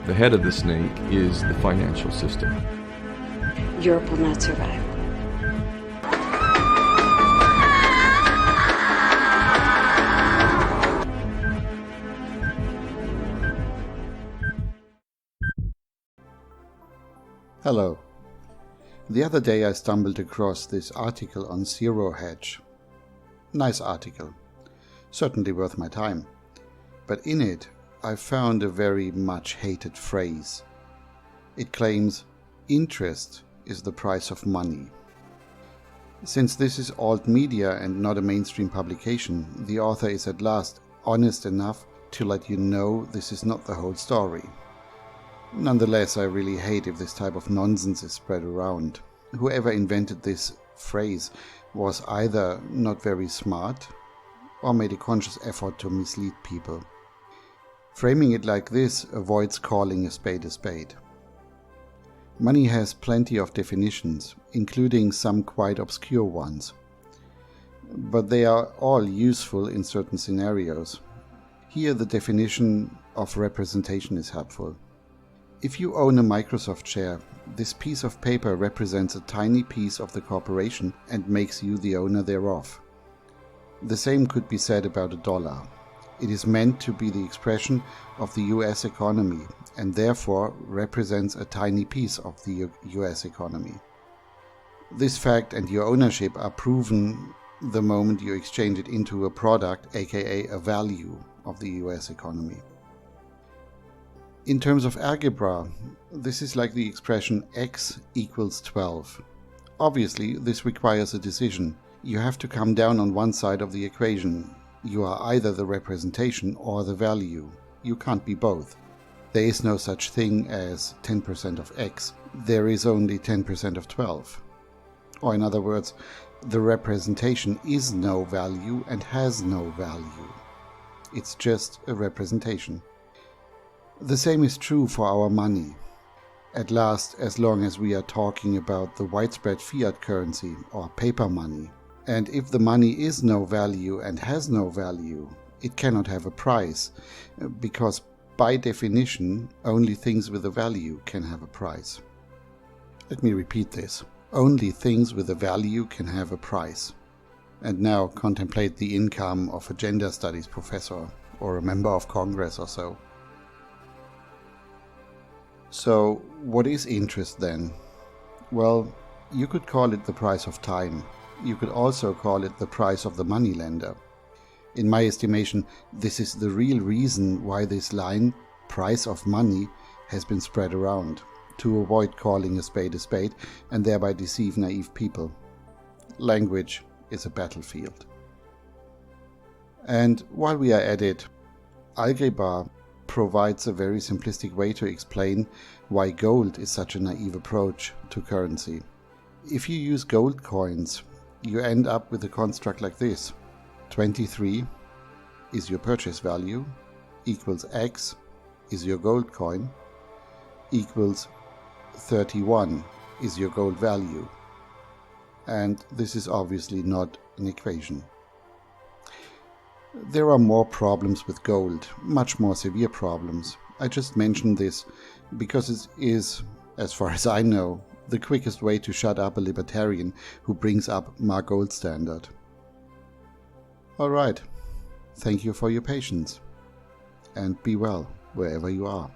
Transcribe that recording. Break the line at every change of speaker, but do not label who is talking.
The head of the snake is the financial system.
Europe will not survive.
Hello. The other day I stumbled across this article on Zero Hedge. Nice article. Certainly worth my time. But in it I found a very much hated phrase. It claims, interest is the price of money. Since this is alt media and not a mainstream publication, the author is at last honest enough to let you know this is not the whole story. Nonetheless, I really hate if this type of nonsense is spread around. Whoever invented this phrase was either not very smart or made a conscious effort to mislead people. Framing it like this avoids calling a spade a spade. Money has plenty of definitions, including some quite obscure ones. But they are all useful in certain scenarios. Here the definition of representation is helpful. If you own a Microsoft share, this piece of paper represents a tiny piece of the corporation and makes you the owner thereof. The same could be said about a dollar. It is meant to be the expression of the US economy and therefore represents a tiny piece of the US economy. This fact and your ownership are proven the moment you exchange it into a product, aka a value of the US economy. In terms of algebra, this is like the expression x equals 12. Obviously, this requires a decision. You have to come down on one side of the equation. You are either the representation or the value. You can't be both. There is no such thing as 10% of x. There is only 10% of 12. Or in other words, the representation is no value and has no value. It's just a representation. The same is true for our money. At last, as long as we are talking about the widespread fiat currency or paper money. And if the money is no value and has no value, it cannot have a price, because by definition, only things with a value can have a price. Let me repeat this. Only things with a value can have a price. And now contemplate the income of a gender studies professor or a member of Congress or so. So, what is interest then? Well, you could call it the price of time. You could also call it the price of the moneylender. In my estimation, this is the real reason why this line, price of money, has been spread around, to avoid calling a spade and thereby deceive naive people. Language is a battlefield. And while we are at it, algebra provides a very simplistic way to explain why gold is such a naive approach to currency. If you use gold coins, you end up with a construct like this. 23 is your purchase value, equals X is your gold coin, equals 31 is your gold value. And this is obviously not an equation. There are more problems with gold, much more severe problems. I just mentioned this because it is, as far as I know, the quickest way to shut up a libertarian who brings up my gold standard. Alright, thank you for your patience, and be well wherever you are.